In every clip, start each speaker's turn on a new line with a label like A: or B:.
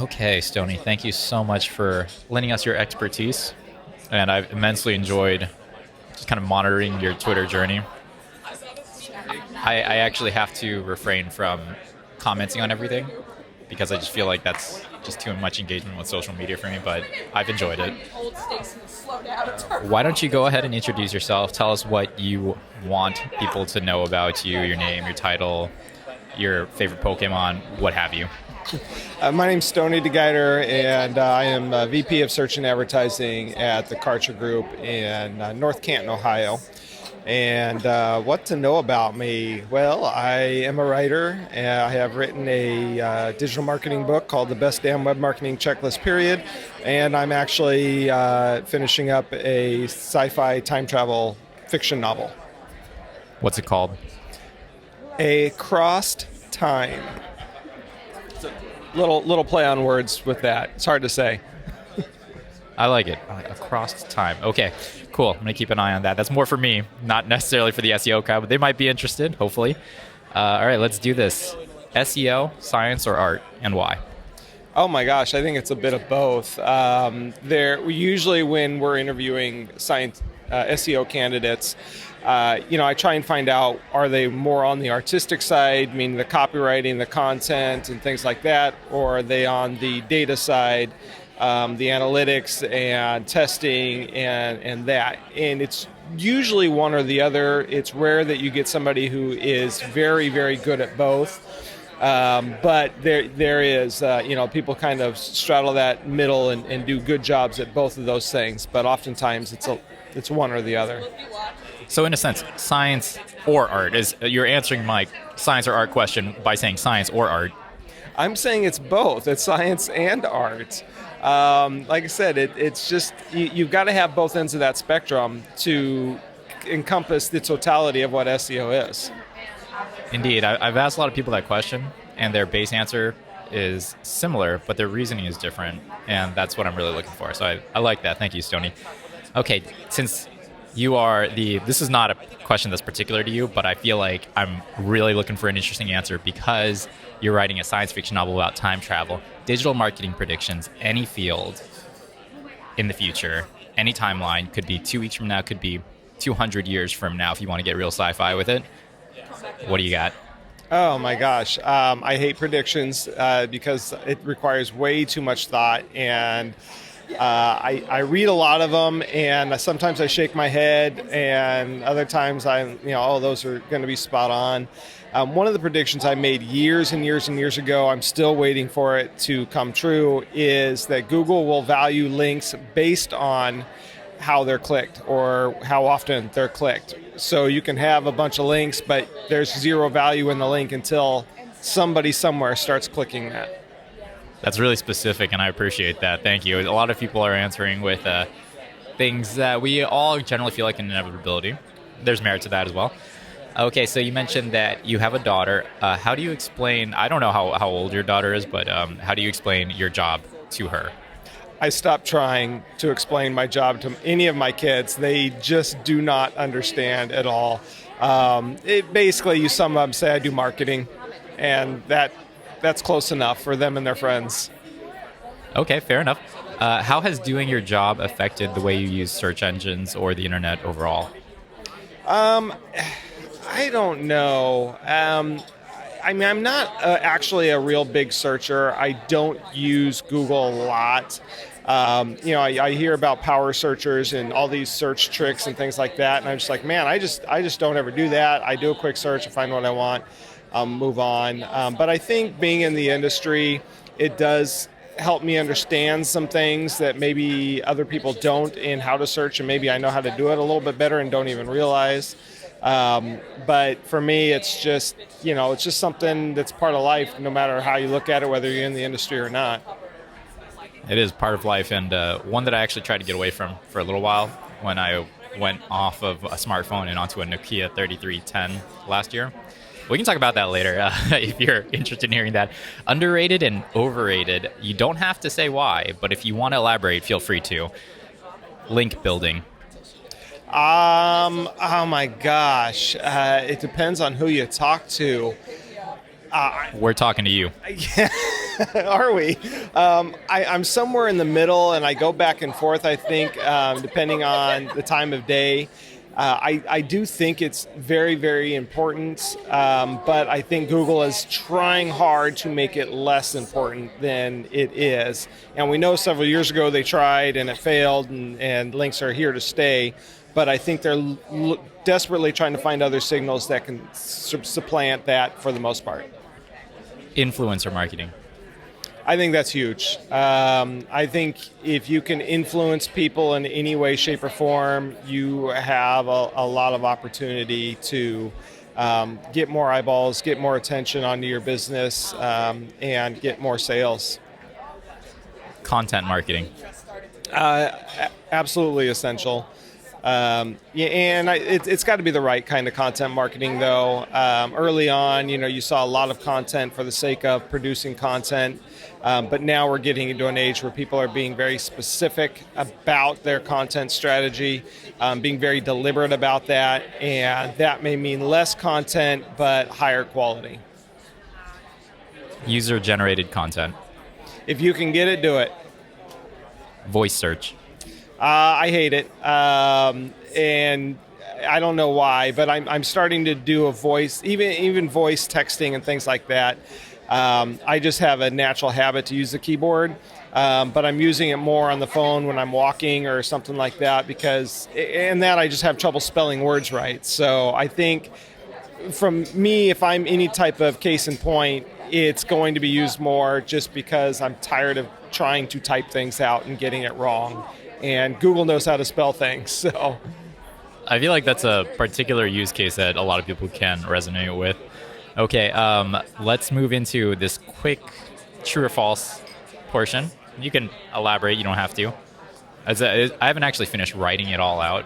A: Okay, Stoney, thank you so much for lending us your expertise. And I've immensely enjoyed just kind of monitoring your Twitter journey. I actually have to refrain from commenting on everything because I just feel like that's just too much engagement with social media for me, but I've enjoyed it. Why don't you go ahead and introduce yourself? Tell us what you want people to know about you, your name, your title, your favorite Pokemon, what have you.
B: My name's Stoney deGeyter, and I am VP of Search and Advertising at the Karcher Group in North Canton, Ohio. And what to know about me? Well, I am a writer. I have written a digital marketing book called The Best Damn Web Marketing Checklist, period. And I'm actually finishing up a sci-fi time travel fiction novel.
A: What's it called?
B: A Crossed Time. Little play on words with that. It's hard to say.
A: I like it. Across time. Okay, cool. I'm going to keep an eye on that. That's more for me, not necessarily for the SEO crowd, but they might be interested, hopefully. All right, let's do this. SEO, science, or art, and why?
B: Oh my gosh, I think it's a bit of both. Usually when we're interviewing science SEO candidates, I try and find out, are they more on the artistic side, meaning the copywriting, the content, and things like that, or are they on the data side, the analytics and testing and that? And it's usually one or the other. It's rare that you get somebody who is very, very good at both. But there is, people kind of straddle that middle and do good jobs at both of those things. But oftentimes it's one or the other.
A: So in a sense, science or art is you're answering my science or art question by saying science or art.
B: I'm saying it's both. It's science and art. Like I said, it's just you've got to have both ends of that spectrum to encompass the totality of what SEO is.
A: Indeed. I've asked a lot of people that question, and their base answer is similar, but their reasoning is different, and that's what I'm really looking for. So I like that. Thank you, Stoney. Okay, since you are this is not a question that's particular to you, but I feel like I'm really looking for an interesting answer because you're writing a science fiction novel about time travel, digital marketing predictions, any field in the future, any timeline, could be 2 weeks from now, could be 200 years from now if you want to get real sci-fi with it. What do you got?
B: Oh my gosh. I hate predictions because it requires way too much thought, and I read a lot of them, and sometimes I shake my head, and other times those are going to be spot on. One of the predictions I made years and years and years ago, I'm still waiting for it to come true, is that Google will value links based on how they're clicked or how often they're clicked. So you can have a bunch of links, but there's zero value in the link until somebody somewhere starts clicking that.
A: That's really specific, and I appreciate that. Thank you. A lot of people are answering with things that we all generally feel like an inevitability. There's merit to that as well. Okay, so you mentioned that you have a daughter. How do you explain, I don't know how old your daughter is, but how do you explain your job to her?
B: I stopped trying to explain my job to any of my kids. They just do not understand at all. Basically, you sum up and say I do marketing, and that's close enough for them and their friends.
A: Okay, fair enough. How has doing your job affected the way you use search engines or the internet overall?
B: I don't know. I'm not actually a real big searcher. I don't use Google a lot. I hear about power searchers and all these search tricks and things like that, and I'm just like, man, I just don't ever do that. I do a quick search, I find what I want, move on. But I think being in the industry, it does help me understand some things that maybe other people don't in how to search, and maybe I know how to do it a little bit better and don't even realize. But for me, it's just something that's part of life, no matter how you look at it, whether you're in the industry or not.
A: It is part of life, and one that I actually tried to get away from for a little while when I went off of a smartphone and onto a Nokia 3310 last year. We can talk about that later if you're interested in hearing that. Underrated and overrated. You don't have to say why, but if you want to elaborate, feel free to. Link building.
B: Oh my gosh. It depends on who you talk to.
A: We're talking to you.
B: Yeah. Are we? I'm somewhere in the middle, and I go back and forth, I think, depending on the time of day. I do think it's very, very important, but I think Google is trying hard to make it less important than it is. And we know several years ago they tried and it failed, and links are here to stay. But I think they're desperately trying to find other signals that can supplant that for the most part.
A: Influencer marketing.
B: I think that's huge. I think if you can influence people in any way, shape, or form, you have a lot of opportunity to get more eyeballs, get more attention onto your business, and get more sales.
A: Content marketing.
B: Absolutely essential. It's got to be the right kind of content marketing, though. Early on, you saw a lot of content for the sake of producing content, but now we're getting into an age where people are being very specific about their content strategy, being very deliberate about that, and that may mean less content, but higher quality.
A: User-generated content.
B: If you can get it, do it.
A: Voice search.
B: I hate it, and I don't know why, but I'm starting to do a voice, even voice texting and things like that. I just have a natural habit to use the keyboard, but I'm using it more on the phone when I'm walking or something like that because, and that I just have trouble spelling words right. So I think from me, if I'm any type of case in point, it's going to be used more just because I'm tired of trying to type things out and getting it wrong. And Google knows how to spell things, so.
A: I feel like that's a particular use case that a lot of people can resonate with. Okay, let's move into this quick true or false portion. You can elaborate, you don't have to. I haven't actually finished writing it all out,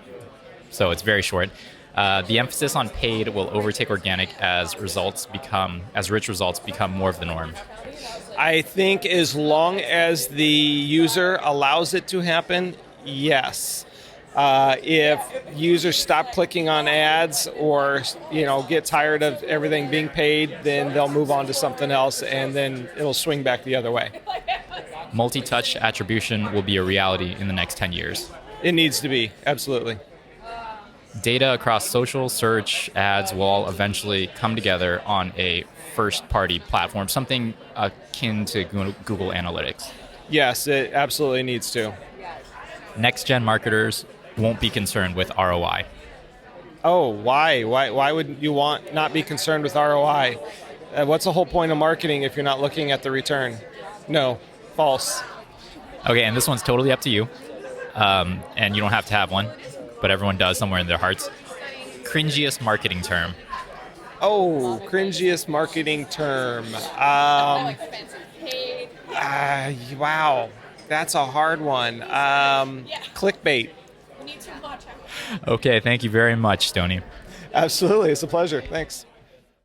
A: so it's very short. The emphasis on paid will overtake organic as rich results become more of the norm.
B: I think as long as the user allows it to happen, yes. If users stop clicking on ads or get tired of everything being paid, then they'll move on to something else, and then it'll swing back the other way.
A: Multi-touch attribution will be a reality in the next 10 years.
B: It needs to be, absolutely.
A: Data across social, search, ads will all eventually come together on a first-party platform, something akin to Google Analytics.
B: Yes, it absolutely needs to.
A: Next-gen marketers won't be concerned with ROI.
B: Oh, why? Why would you not be concerned with ROI? What's the whole point of marketing if you're not looking at the return? No, false.
A: Okay, and this one's totally up to you, and you don't have to have one, but everyone does somewhere in their hearts. Cringiest marketing term.
B: Oh, cringiest marketing term. Wow, that's a hard one. Clickbait.
A: Okay, thank you very much, Stoney.
B: Absolutely, it's a pleasure. Thanks.